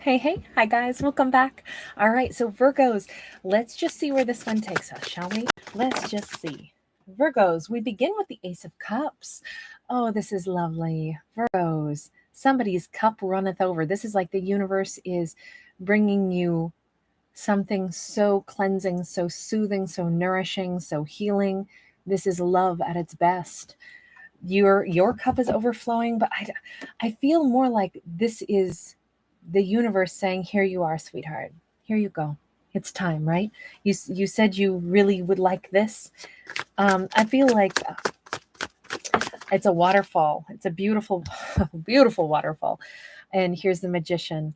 Hey, hi guys, welcome back. All right, so Virgos, let's just see where this one takes us, shall we? Let's just see. Virgos, we begin with the Ace of Cups. Oh, this is lovely. Virgos, somebody's cup runneth over. This is like the universe is bringing you something so cleansing, so soothing, so nourishing, so healing. This is love at its best. Your cup is overflowing, but I feel more like this is the universe saying, here you are, sweetheart, here you go, it's time, right? You said you really would like this. I feel like it's a waterfall. It's a beautiful beautiful waterfall. And here's the Magician.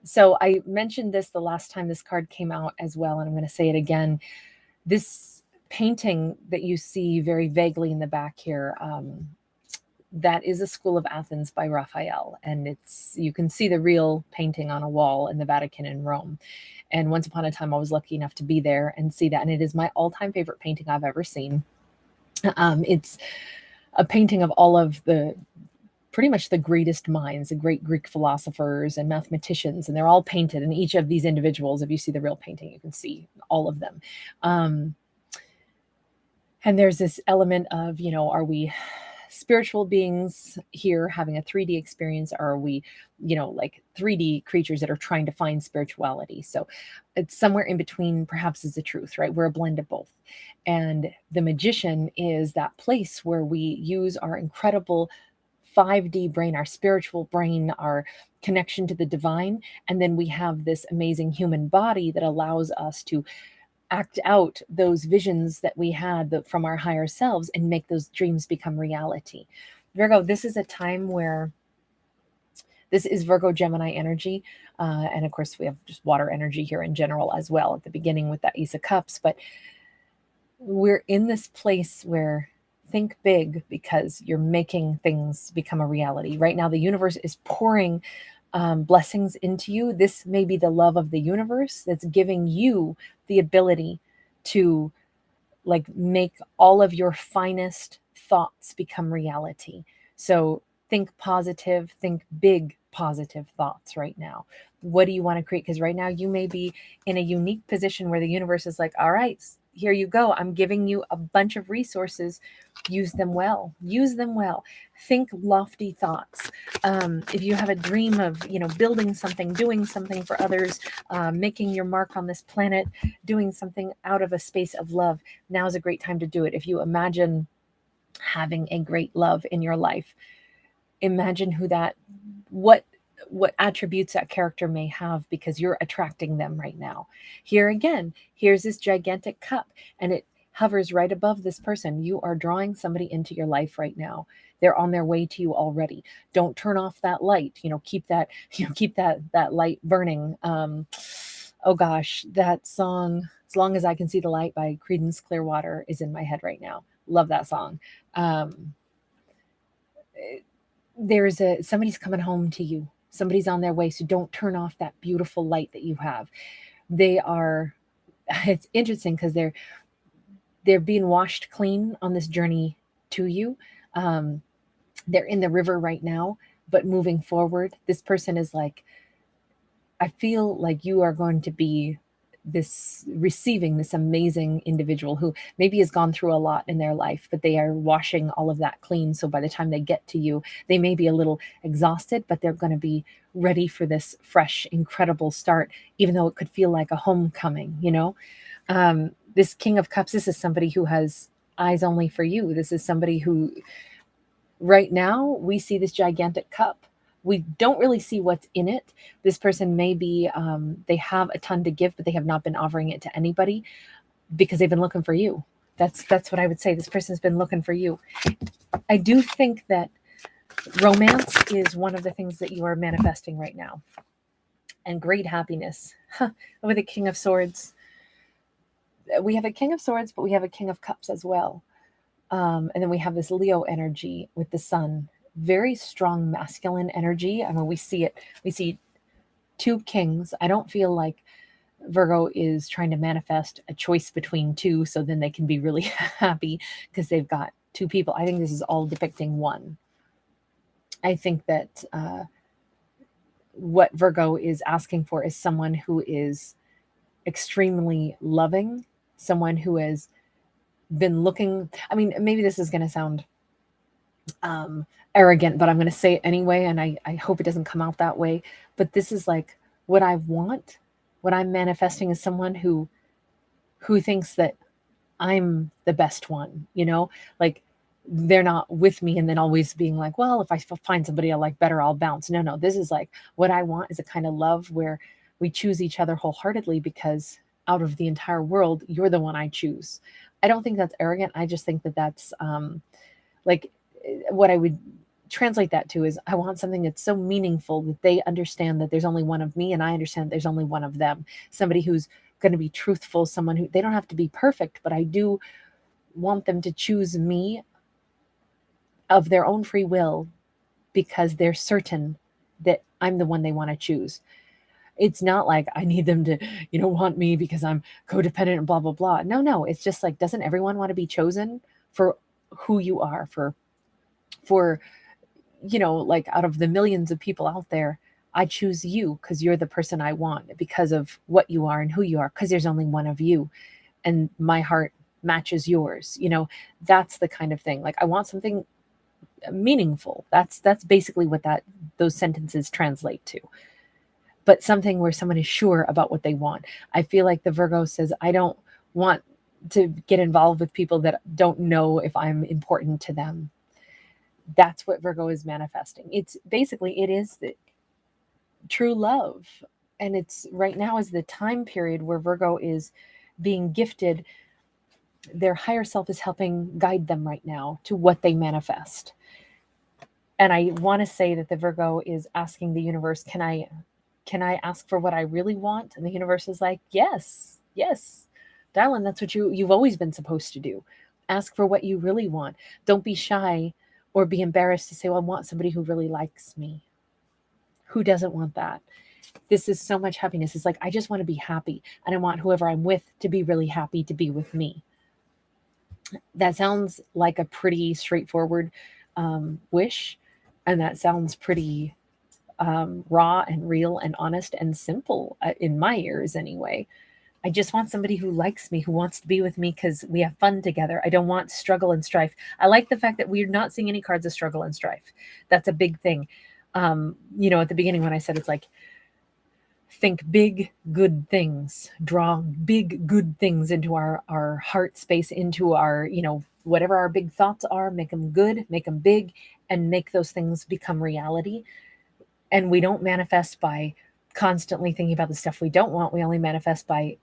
So I mentioned this the last time this card came out as well, and I'm going to say it again. This painting that you see very vaguely in the back here, that is a School of Athens by Raphael, and you can see the real painting on a wall in the Vatican in Rome. And once upon a time, I was lucky enough to be there and see that, and it is my all-time favorite painting I've ever seen. It's a painting of all of the pretty much the greatest minds, the great Greek philosophers and mathematicians, and they're all painted. And each of these individuals, if you see the real painting, you can see all of them. And there's this element of, are we spiritual beings here having a 3D experience, or are we, like 3D creatures that are trying to find spirituality? So it's somewhere in between, perhaps, is the truth, right? We're a blend of both. And the Magician is that place where we use our incredible 5D brain, our spiritual brain, our connection to the divine. And then we have this amazing human body that allows us to act out those visions that we had from our higher selves and make those dreams become reality. Virgo, this is a time where this is Virgo Gemini energy. And of course, we have just water energy here in general as well at the beginning with that Ace of Cups. But we're in this place where think big, because you're making things become a reality. Right now, the universe is pouring blessings into you. This may be the love of the universe that's giving you the ability to make all of your finest thoughts become reality. So think positive, think big positive thoughts right now. What do you want to create? Because right now you may be in a unique position where the universe is like, all right, here you go. I'm giving you a bunch of resources. Use them well. Use them well. Think lofty thoughts. If you have a dream of, building something, doing something for others, making your mark on this planet, doing something out of a space of love, now is a great time to do it. If you imagine having a great love in your life, imagine what attributes that character may have, because you're attracting them right now. Here again, here's this gigantic cup, and it hovers right above this person. You are drawing somebody into your life right now. They're on their way to you already. Don't turn off that light. Keep that light burning. Oh gosh, that song, As Long as I Can See the Light by Creedence Clearwater, is in my head right now. Love that song. Somebody's coming home to you. Somebody's on their way. So don't turn off that beautiful light that you have. It's interesting because they're being washed clean on this journey to you. They're in the river right now, but moving forward, this person is like, I feel like you are going to be receiving this amazing individual who maybe has gone through a lot in their life, but they are washing all of that clean. So by the time they get to you, they may be a little exhausted, but they're going to be ready for this fresh, incredible start, even though it could feel like a homecoming, This King of Cups, this is somebody who has eyes only for you. This is somebody who, right now, we see this gigantic cup. We don't really see what's in it. This person may be, they have a ton to give, but they have not been offering it to anybody because they've been looking for you. That's what I would say. This person's been looking for you. I do think that romance is one of the things that you are manifesting right now, and great happiness. With the King of Swords, we have a King of Swords, but we have a King of Cups as well. And then we have this Leo energy with the Sun. Very strong masculine energy. I mean, we see two kings. I don't feel like Virgo is trying to manifest a choice between two so then they can be really happy because they've got two people. I think this is all depicting one. I think that what Virgo is asking for is someone who is extremely loving, someone who has been looking. I mean, maybe this is going to sound arrogant, but I'm going to say it anyway. And I hope it doesn't come out that way. But this is like what I want. What I'm manifesting is someone who thinks that I'm the best one, like they're not with me and then always being like, well, if I find somebody I like better, I'll bounce. No, this is like what I want is a kind of love where we choose each other wholeheartedly because out of the entire world, you're the one I choose. I don't think that's arrogant. I just think that that's like what I would translate that to is I want something that's so meaningful that they understand that there's only one of me and I understand there's only one of them. Somebody who's going to be truthful, someone who they don't have to be perfect, but I do want them to choose me of their own free will because they're certain that I'm the one they want to choose. It's not like I need them to, want me because I'm codependent and blah, blah, blah. No. It's just like, doesn't everyone want to be chosen for who you are, for, like out of the millions of people out there, I choose you because you're the person I want because of what you are and who you are, because there's only one of you and my heart matches yours. That's the kind of thing. Like I want something meaningful. That's basically what those sentences translate to. But something where someone is sure about what they want. I feel like the Virgo says, I don't want to get involved with people that don't know if I'm important to them. That's what Virgo is manifesting. It is the true love. And it's right now is the time period where Virgo is being gifted. Their higher self is helping guide them right now to what they manifest. And I want to say that the Virgo is asking the universe, can I ask for what I really want? And the universe is like, yes, darling, that's what you've always been supposed to do. Ask for what you really want. Don't be shy or be embarrassed to say, well, I want somebody who really likes me. Who doesn't want that? This is so much happiness. It's like, I just want to be happy. And I want whoever I'm with to be really happy to be with me. That sounds like a pretty straightforward wish. And that sounds pretty raw and real and honest and simple in my ears anyway. I just want somebody who likes me, who wants to be with me because we have fun together. I don't want struggle and strife. I like the fact that we're not seeing any cards of struggle and strife. That's a big thing. At the beginning when I said it's like, think big, good things, draw big, good things into our heart space, into our, whatever our big thoughts are, make them good, make them big, and make those things become reality. And we don't manifest by constantly thinking about the stuff we don't want. We only manifest by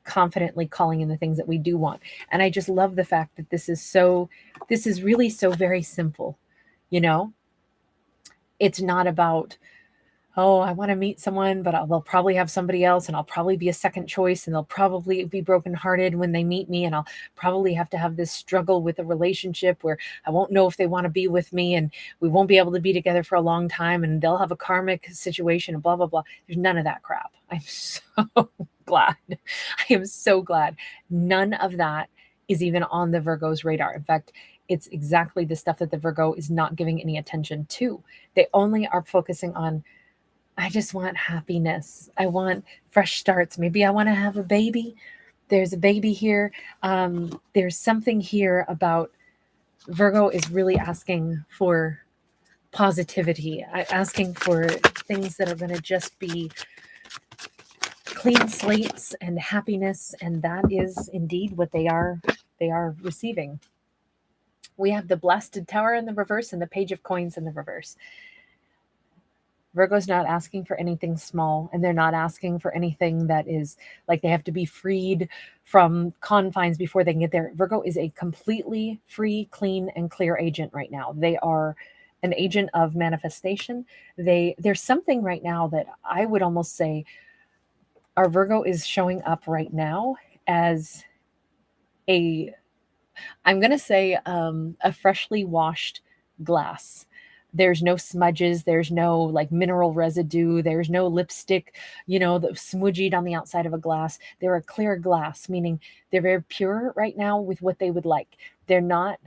confidently calling in the things that we do want. And I just love the fact that this is really so very simple. It's not about, oh, I want to meet someone, but they'll probably have somebody else and I'll probably be a second choice and they'll probably be brokenhearted when they meet me and I'll probably have to have this struggle with a relationship where I won't know if they want to be with me and we won't be able to be together for a long time and they'll have a karmic situation and blah, blah, blah. There's none of that crap. I'm so glad. I am so glad. None of that is even on the Virgo's radar. In fact, it's exactly the stuff that the Virgo is not giving any attention to. They only are focusing on, I just want happiness. I want fresh starts. Maybe I want to have a baby. There's a baby here. There's something here about Virgo is really asking for positivity, asking for things that are going to just be clean slates and happiness. And that is indeed what they are receiving. We have the Blasted Tower in the reverse and the Page of Coins in the reverse. Virgo's not asking for anything small, and they're not asking for anything that is like they have to be freed from confines before they can get there. Virgo is a completely free, clean, and clear agent right now. They are an agent of manifestation. There's something right now that I would almost say our Virgo is showing up right now as I'm going to say a freshly washed glass. There's no smudges. There's no like mineral residue. There's no lipstick, the smudged on the outside of a glass. They're a clear glass, meaning they're very pure right now with what they would like. They're not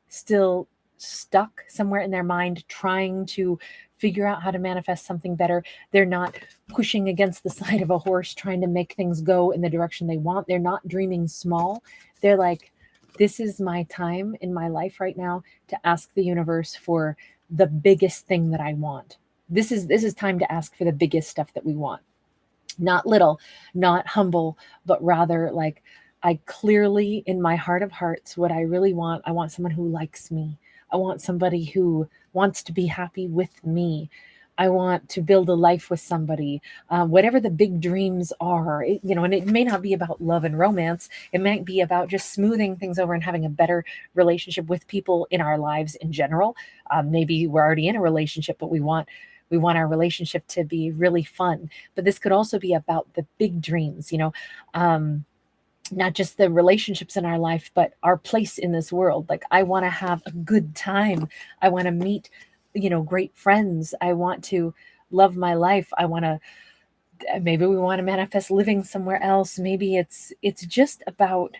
still stuck somewhere in their mind trying to figure out how to manifest something better. They're not pushing against the side of a horse trying to make things go in the direction they want. They're not dreaming small. They're like, this is my time in my life right now to ask the universe for the biggest thing that I want. This is time to ask for the biggest stuff that we want. Not little, not humble, but rather like, I clearly, in my heart of hearts, what I really want, I want someone who likes me. I want somebody who wants to be happy with me. I want to build a life with somebody, whatever the big dreams are, and it may not be about love and romance. It might be about just smoothing things over and having a better relationship with people in our lives in general. Maybe we're already in a relationship, but we want our relationship to be really fun. But this could also be about the big dreams, not just the relationships in our life, but our place in this world. Like, I want to have a good time. I want to meet, great friends. I want to love my life. Maybe we want to manifest living somewhere else. Maybe it's just about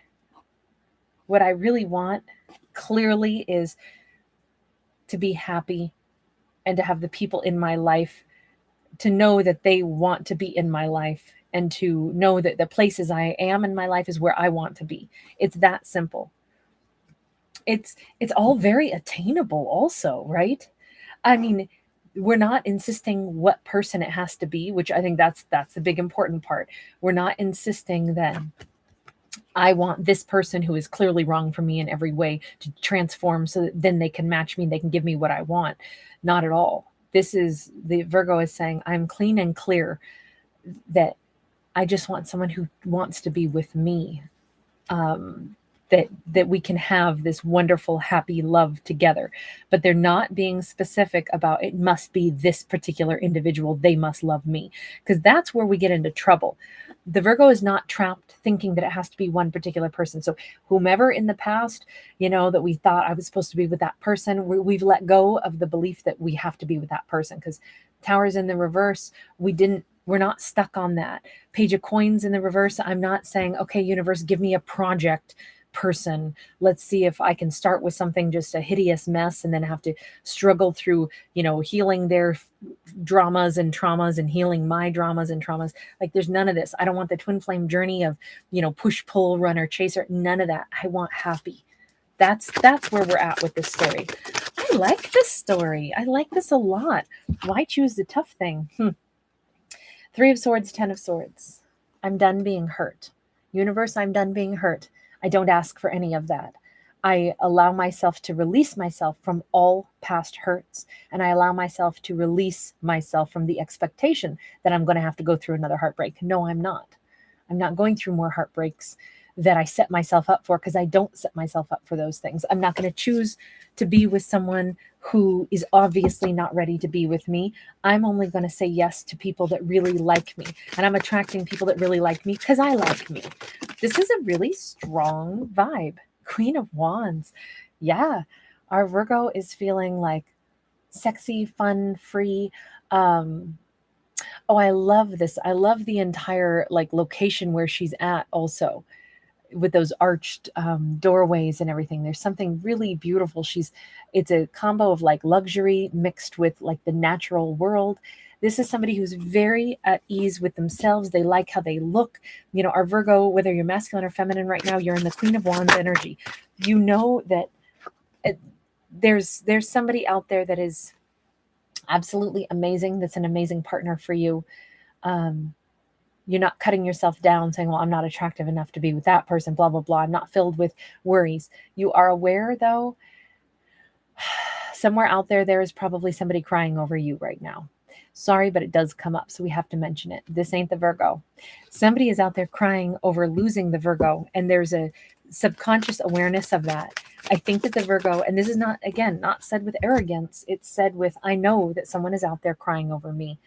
what I really want clearly is to be happy and to have the people in my life to know that they want to be in my life, and to know that the places I am in my life is where I want to be. It's that simple. It's all very attainable also, right? I mean, we're not insisting what person it has to be, which I think that's the big important part. We're not insisting that I want this person who is clearly wrong for me in every way to transform so that then they can match me, they can give me what I want. Not at all. The Virgo is saying, I'm clean and clear that I just want someone who wants to be with me, that we can have this wonderful, happy love together. But they're not being specific about it must be this particular individual. They must love me, because that's where we get into trouble. The Virgo is not trapped thinking that it has to be one particular person. So whomever in the past, that we thought I was supposed to be with that person, we've let go of the belief that we have to be with that person, because Tower's in the reverse. We're not stuck on that. Page of Coins in the reverse. I'm not saying, okay, universe, give me a project person. Let's see if I can start with something just a hideous mess and then have to struggle through, healing their dramas and traumas and healing my dramas and traumas. Like, there's none of this. I don't want the twin flame journey of, push, pull, runner, chaser. None of that. I want happy. That's where we're at with this story. I like this story. I like this a lot. Why choose the tough thing? Three of Swords, 10 of Swords. I'm done being hurt. Universe, I'm done being hurt. I don't ask for any of that. I allow myself to release myself from all past hurts, and I allow myself to release myself from the expectation that I'm going to have to go through another heartbreak. No, I'm not. I'm not going through more heartbreaks that I set myself up for, because I don't set myself up for those things. I'm not going to choose to be with someone who is obviously not ready to be with me. I'm only going to say yes to people that really like me. And I'm attracting people that really like me because I like me. This is a really strong vibe. Queen of Wands. Yeah. Our Virgo is feeling like sexy, fun, free. Oh, I love this. I love the entire location where she's at also, with those arched doorways and everything. There's something really beautiful. It's a combo of luxury mixed with the natural world. This is somebody who's very at ease with themselves. They like how they look. Our Virgo, whether you're masculine or feminine right now, you're in the Queen of Wands energy. You know that there's somebody out there that is absolutely amazing. That's an amazing partner for you. You're not cutting yourself down saying, well, I'm not attractive enough to be with that person, blah, blah, blah. I'm not filled with worries. You are aware, though, somewhere out there is probably somebody crying over you right now. Sorry, but it does come up, so we have to mention it. This ain't the Virgo. Somebody is out there crying over losing the Virgo, and there's a subconscious awareness of that. I think that the Virgo, and this is not, again, not said with arrogance, it's said with, I know that someone is out there crying over me.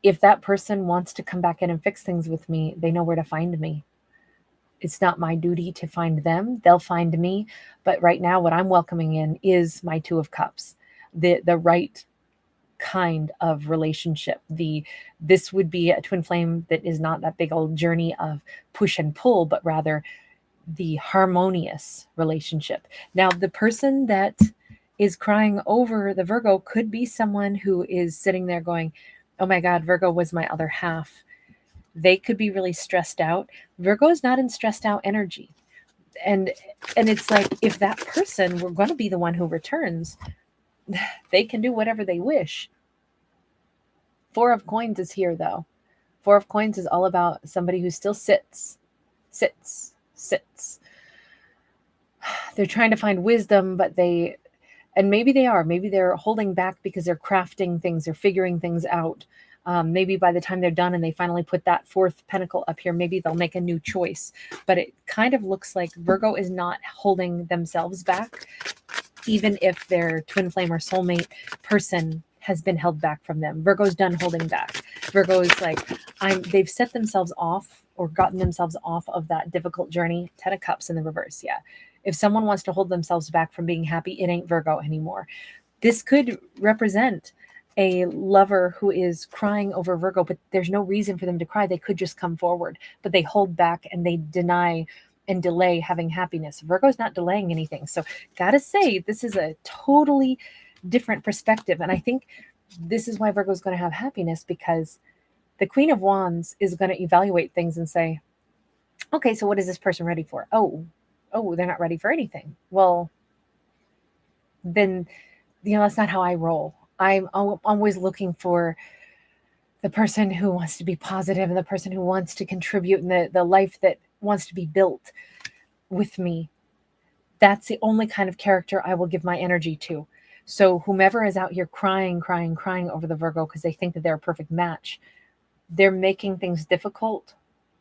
If that person wants to come back in and fix things with me, they know where to find me. It's not my duty to find them. They'll find me. But right now, what I'm welcoming in is my Two of Cups, the right kind of relationship. This would be a twin flame that is not that big old journey of push and pull, but rather the harmonious relationship. Now, the person that is crying over the Virgo could be someone who is sitting there going, oh my God, Virgo was my other half. They could be really stressed out. Virgo is not in stressed out energy. And it's like, if that person were going to be the one who returns, they can do whatever they wish. Four of Coins is here, though. Four of Coins is all about somebody who still sits. They're trying to find wisdom, but maybe they're holding back because they're crafting things, they're figuring things out. Maybe by the time they're done and they finally put that fourth pentacle up here, maybe they'll make a new choice. But it kind of looks like Virgo is not holding themselves back, even if their twin flame or soulmate person has been held back from them. Virgo's done holding back. Virgo is like, they've set themselves off or gotten themselves off of that difficult journey. 10 of Cups in the reverse. Yeah. If someone wants to hold themselves back from being happy, it ain't Virgo anymore. This could represent a lover who is crying over Virgo, but there's no reason for them to cry. They could just come forward, but they hold back and they deny and delay having happiness. Virgo's not delaying anything. So gotta say, this is a totally different perspective. And I think this is why Virgo's going to have happiness, because the Queen of Wands is going to evaluate things and say, okay, so what is this person ready for? Oh, they're not ready for anything. Well, then, that's not how I roll. I'm always looking for the person who wants to be positive and the person who wants to contribute and the life that wants to be built with me. That's the only kind of character I will give my energy to. So whomever is out here crying over the Virgo because they think that they're a perfect match, they're making things difficult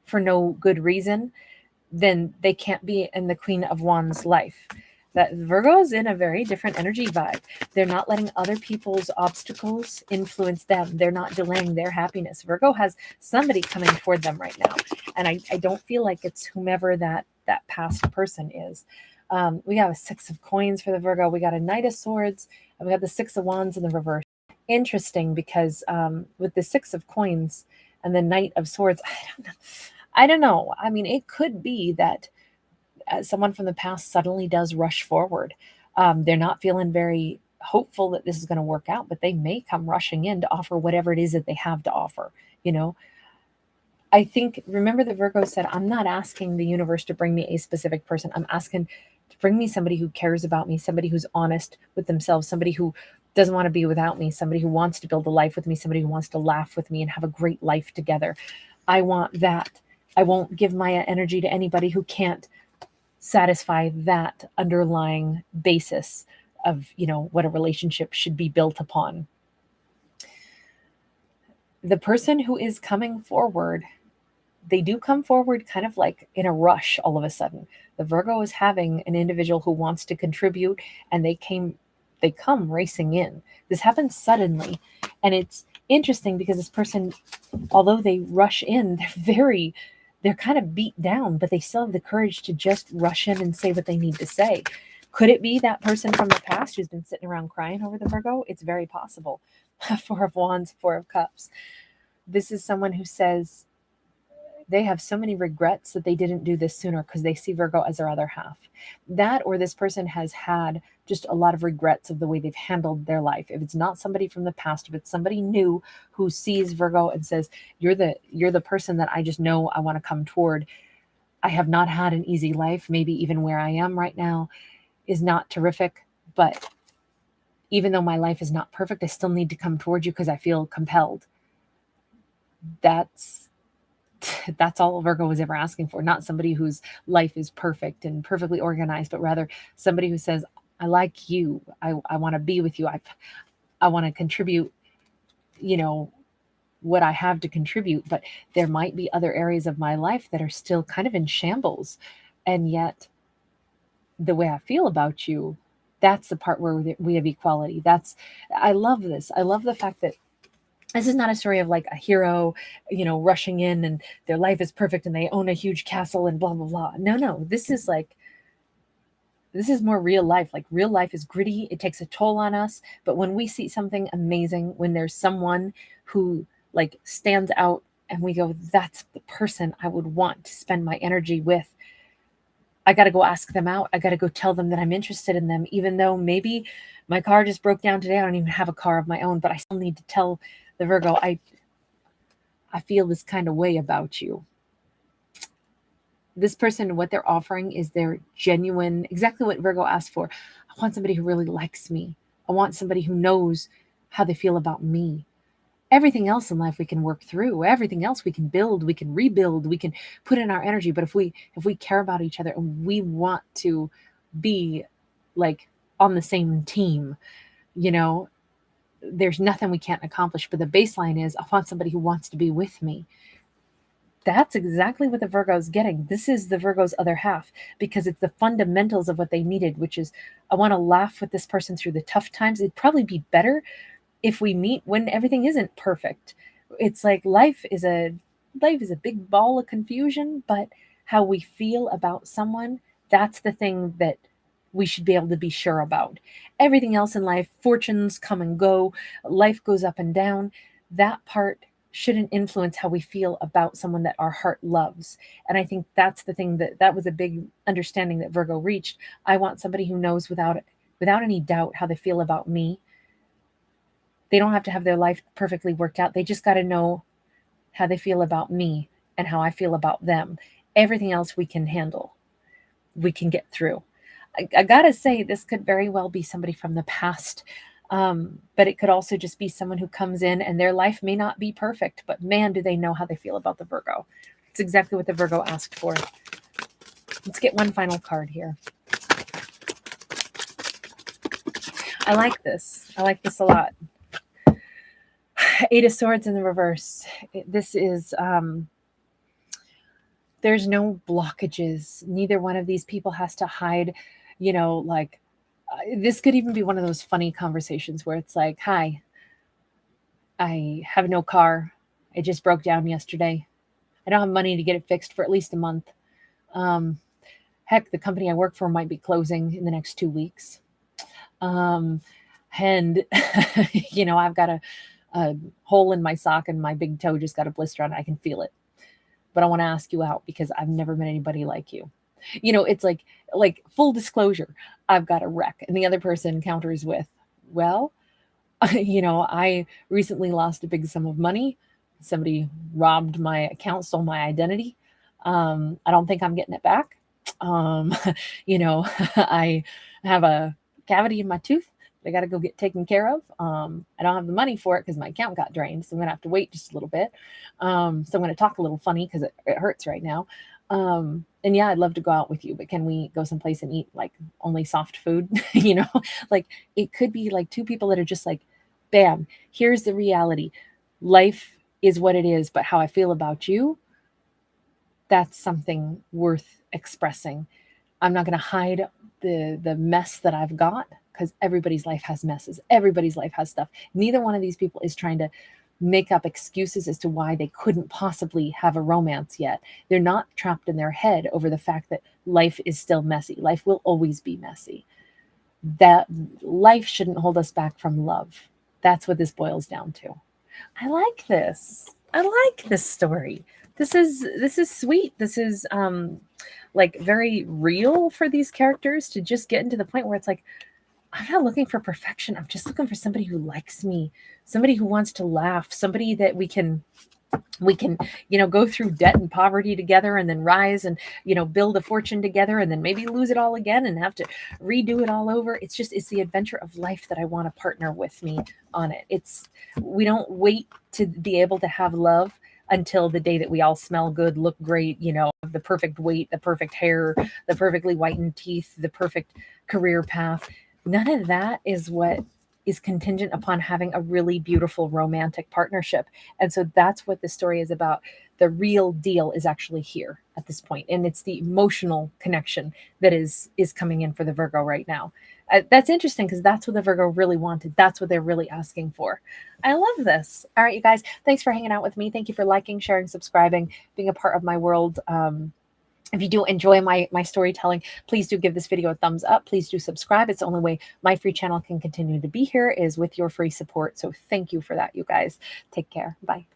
for no good reason, then they can't be in the Queen of Wands life. That Virgo's in a very different energy vibe. They're not letting other people's obstacles influence them. They're not delaying their happiness. Virgo has somebody coming toward them right now. And I don't feel like it's whomever that past person is. We have a 6 of Coins for the Virgo. We got a Knight of Swords, and we have the 6 of Wands in the reverse. Interesting, because with the 6 of Coins and the Knight of Swords, I don't know. I mean, it could be that someone from the past suddenly does rush forward. They're not feeling very hopeful that this is going to work out, but they may come rushing in to offer whatever it is that they have to offer. I think, remember the Virgo said, I'm not asking the universe to bring me a specific person. I'm asking to bring me somebody who cares about me, somebody who's honest with themselves, somebody who doesn't want to be without me, somebody who wants to build a life with me, somebody who wants to laugh with me and have a great life together. I want that. I won't give my energy to anybody who can't satisfy that underlying basis of, what a relationship should be built upon. The person who is coming forward, they do come forward kind of like in a rush all of a sudden. The Virgo is having an individual who wants to contribute, and they come racing in. This happens suddenly, and it's interesting because this person, although they rush in, they're kind of beat down, but they still have the courage to just rush in and say what they need to say. Could it be that person from the past who's been sitting around crying over the Virgo? It's very possible. 4 of Wands, 4 of Cups. This is someone who says they have so many regrets that they didn't do this sooner because they see Virgo as their other half. That, or this person has had just a lot of regrets of the way they've handled their life. If it's not somebody from the past, if it's somebody new who sees Virgo and says, you're the person that I just know I want to come toward. I have not had an easy life. Maybe even where I am right now is not terrific, but even though my life is not perfect, I still need to come toward you because I feel compelled. That's all Virgo was ever asking for. Not somebody whose life is perfect and perfectly organized, but rather somebody who says, I like you. I want to be with you. I want to contribute, what I have to contribute, but there might be other areas of my life that are still kind of in shambles. And yet the way I feel about you, that's the part where we have equality. I love this. I love the fact that this is not a story of like a hero, rushing in and their life is perfect and they own a huge castle and blah, blah, blah. No, this is more real life. Like, real life is gritty. It takes a toll on us. But when we see something amazing, when there's someone who like stands out and we go, that's the person I would want to spend my energy with, I got to go ask them out. I got to go tell them that I'm interested in them, even though maybe my car just broke down today. I don't even have a car of my own, but I still need to tell the Virgo, I feel this kind of way about you. This person, what they're offering is their genuine, exactly what Virgo asked for. I want somebody who really likes me. I want somebody who knows how they feel about me. Everything else in life we can work through. Everything else we can build, we can rebuild, we can put in our energy. But if we care about each other and we want to be like on the same team, you know, there's nothing we can't accomplish. But the baseline is I want somebody who wants to be with me. That's exactly what the Virgo is getting. This is the Virgo's other half, because it's the fundamentals of what they needed, which is I want to laugh with this person through the tough times. It'd probably be better if we meet when everything isn't perfect. It's like life is a big ball of confusion, but how we feel about someone, that's the thing that we should be able to be sure about. Everything else in life, fortunes come and go, life goes up and down. That part shouldn't influence how we feel about someone that our heart loves. And I think that's the thing that was a big understanding that Virgo reached. I want somebody who knows without any doubt how they feel about me. They don't have to have their life perfectly worked out. They just got to know how they feel about me and how I feel about them. Everything else we can handle. We can get through. I got to say, this could very well be somebody from the past. But it could also just be someone who comes in and their life may not be perfect, but man, do they know how they feel about the Virgo. It's exactly what the Virgo asked for. Let's get one final card here. I like this. I like this a lot. Eight of Swords in the reverse. This is, there's no blockages. Neither one of these people has to hide, you know, like, this could even be one of those funny conversations where it's like, hi, I have no car. It just broke down yesterday. I don't have money to get it fixed for at least a month. Heck, the company I work for might be closing in the next 2 weeks. And, you know, I've got a hole in my sock and my big toe just got a blister on it. I can feel it. But I want to ask you out because I've never met anybody like you. You know, it's like full disclosure, I've got a wreck. And the other person counters with, well, you know, I recently lost a big sum of money. Somebody robbed my account, stole my identity. I don't think I'm getting it back. You know, I have a cavity in my tooth. I got to go get taken care of. I don't have the money for it because my account got drained. So I'm going to have to wait just a little bit. So I'm going to talk a little funny because it hurts right now. And yeah, I'd love to go out with you, but can we go someplace and eat like only soft food? You know, like it could be like two people that are just like, bam, here's the reality. Life is what it is, but how I feel about you, that's something worth expressing. I'm not going to hide the mess that I've got because everybody's life has messes. Everybody's life has stuff. Neither one of these people is trying to make up excuses as to why they couldn't possibly have a romance yet. They're not trapped in their head over the fact that life is still messy. Life will always be messy. That life shouldn't hold us back from love. That's what this boils down to. I like this. I like this story. This is sweet. This is like very real for these characters to just get into the point where it's like, I'm not looking for perfection. I'm just looking for somebody who likes me, somebody who wants to laugh, somebody that we can, you know, go through debt and poverty together and then rise and, you know, build a fortune together and then maybe lose it all again and have to redo it all over. It's the adventure of life that I want a partner with me on it. We don't wait to be able to have love until the day that we all smell good, look great, you know, the perfect weight, the perfect hair, the perfectly whitened teeth, the perfect career path. None of that is what is contingent upon having a really beautiful romantic partnership. And so that's what the story is about. The real deal is actually here at this point. And it's the emotional connection that is coming in for the Virgo right now. That's interesting because that's what the Virgo really wanted. That's what they're really asking for. I love this. All right, you guys, thanks for hanging out with me. Thank you for liking, sharing, subscribing, being a part of my world. If you do enjoy my storytelling, please do give this video a thumbs up. Please do subscribe. It's the only way my free channel can continue to be here is with your free support. So thank you for that, you guys. Take care. Bye.